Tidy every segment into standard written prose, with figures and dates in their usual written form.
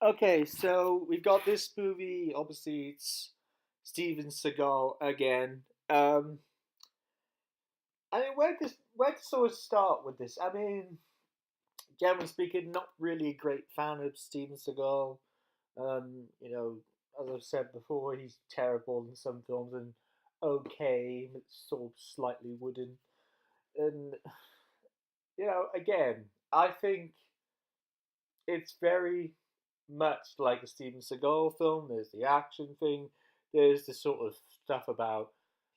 Okay, so we've got this movie. Obviously, it's Steven Seagal again. I mean, where to sort of start with this? I mean, generally speaking, not really a great fan of Steven Seagal. You know, as I've said before, he's terrible in some films and okay, but sort of slightly wooden. And again, I think it's very much like a Steven Seagal film. There's the action thing. There's the sort of stuff about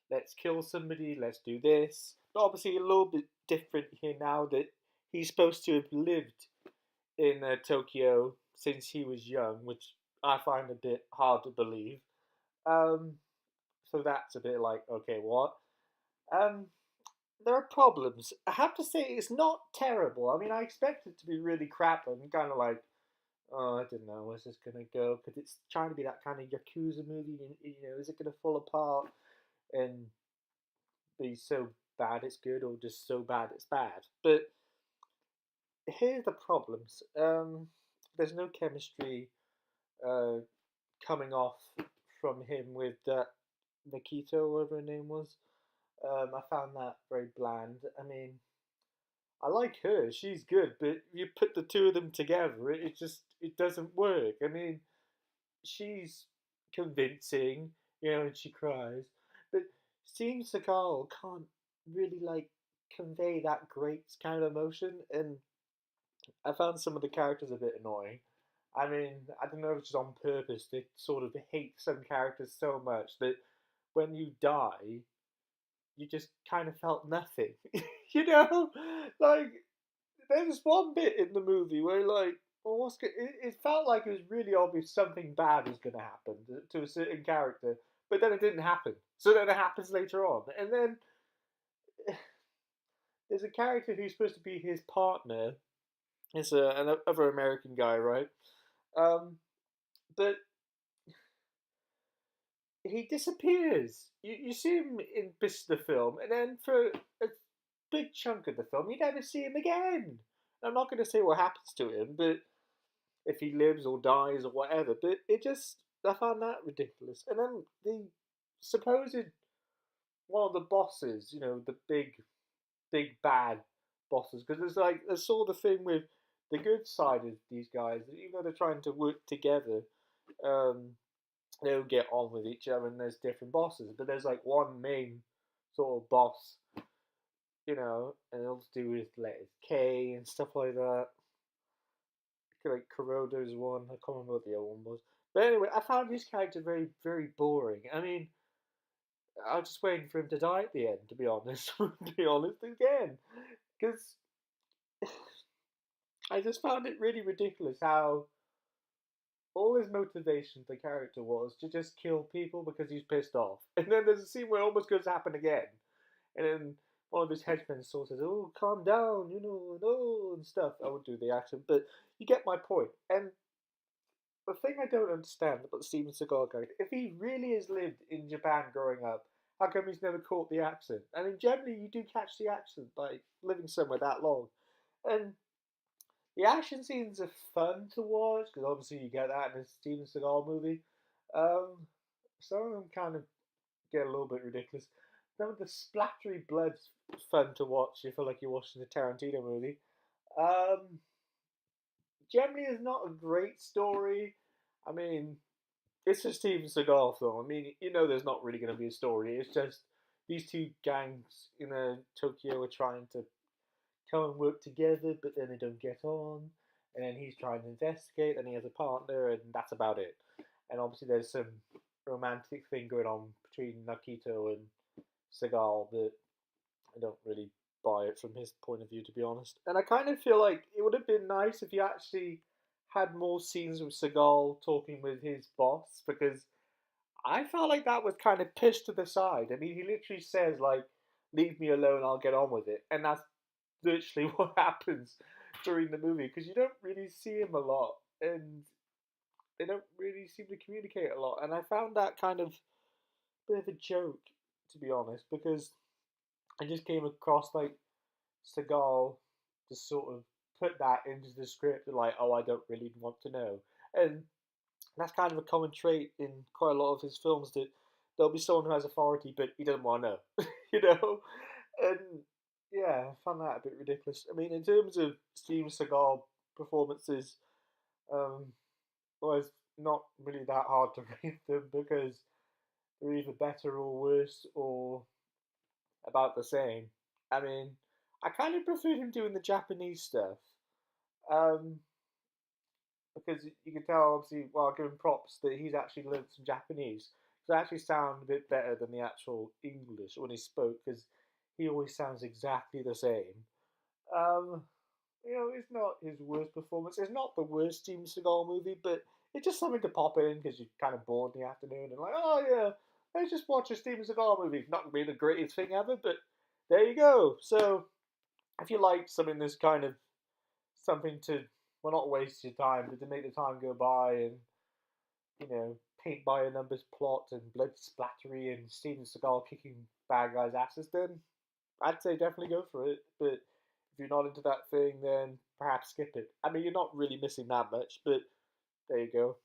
let's kill somebody, let's do this. But obviously, a little bit different here now that he's supposed to have lived in Tokyo since he was young, which I find a bit hard to believe. Um, so that's a bit like, okay, what? Um, there are problems. I have to say, it's not terrible. I mean, I expected it to be really crap and kind of like, oh, I don't know, where's this gonna go? Because it's trying to be that kind of Yakuza movie. Is it gonna fall apart and be so bad it's good, or just so bad it's bad? But here's the problems. There's no chemistry uh, coming off from him with Nikito, whatever her name was. I found that very bland. I mean, I like her; she's good, but you put the two of them together, it doesn't work. I mean, she's convincing, and she cries. But Steven Seagal can't really like convey that great kind of emotion, and I found some of the characters a bit annoying. I mean, I don't know if it's just on purpose. They sort of hate some characters so much that when you die, you just kind of felt nothing. you know, like there's one bit in the movie where like, well, it felt like it was really obvious something bad was going to happen to a certain character, but then it didn't happen. So then it happens later on, and then there's a character who's supposed to be his partner. It's another American guy, right? Um, but he disappears. You see him in bits of the film, and then for a big chunk of the film, you never see him again. I'm not going to say what happens to him, but if he lives or dies or whatever. But I found that ridiculous. And then the supposed one of the bosses, the big bad bosses, because there's sort of the thing with the good side of these guys, even though they're trying to work together, um, they don't get on with each other, and there's different bosses. But there's like one main sort of boss, and it'll do with letters K and stuff like that. Like Kuroda's one. I can't remember what the other one was. But anyway, I found his character very, very boring. I mean, I was just waiting for him to die at the end, to be honest. to be honest, again. Because I just found it really ridiculous how all his motivation for the character was to just kill people because he's pissed off. And then there's a scene where it almost goes to happen again. And then one of his henchmen sort of says, "Oh, calm down, no," and stuff. I would do the accent, but you get my point. And the thing I don't understand about the Steven Seagal character, if he really has lived in Japan growing up, how come he's never caught the accent? I mean, generally you do catch the accent by living somewhere that long. And the action scenes are fun to watch because obviously you get that in a Steven Seagal movie. Um, some of them kind of get a little bit ridiculous. Some of the splattery blood's fun to watch. You feel like you're watching a Tarantino movie. Um, Generally, it's not a great story. I mean, it's a Steven Seagal film. I mean, there's not really going to be a story. It's just these two gangs in Tokyo are trying to come and work together, but then they don't get on. And then he's trying to investigate, and he has a partner, and that's about it. And obviously, there's some romantic thing going on between Nakito and Seagal, but I don't really buy it from his point of view, to be honest. And I kind of feel like it would have been nice if you actually had more scenes with Seagal talking with his boss, because I felt like that was kind of pushed to the side. I mean, he literally says like, "Leave me alone, I'll get on with it," and that's literally what happens during the movie because you don't really see him a lot, and they don't really seem to communicate a lot. And I found that kind of a bit of a joke, to be honest, because I just came across like Seagal just sort of put that into the script, like, "Oh, I don't really want to know," And that's kind of a common trait in quite a lot of his films that there'll be someone who has authority, but he doesn't want to know, you know. And yeah, I found that a bit ridiculous. I mean, in terms of Steven Seagal performances, um, well, it's not really that hard to rate them because they're either better or worse or about the same. I mean, I kind of preferred him doing the Japanese stuff. Um, because you can tell, obviously, while giving props, that he's actually learned some Japanese. So it actually sound a bit better than the actual English when he spoke, because he always sounds exactly the same. Um, it's not his worst performance. It's not the worst Steven Seagal movie, but it's just something to pop in because you're kind of bored in the afternoon and like, oh yeah, let's just watch a Steven Seagal movie. Not really the greatest thing ever, but there you go. So if you like something that's kind of something to, well, not waste your time, but to make the time go by and, paint by a numbers plot and blood splattery and Steven Seagal kicking bad guys' asses, then I'd say definitely go for it. But if you're not into that thing, then perhaps skip it. I mean, you're not really missing that much, but there you go.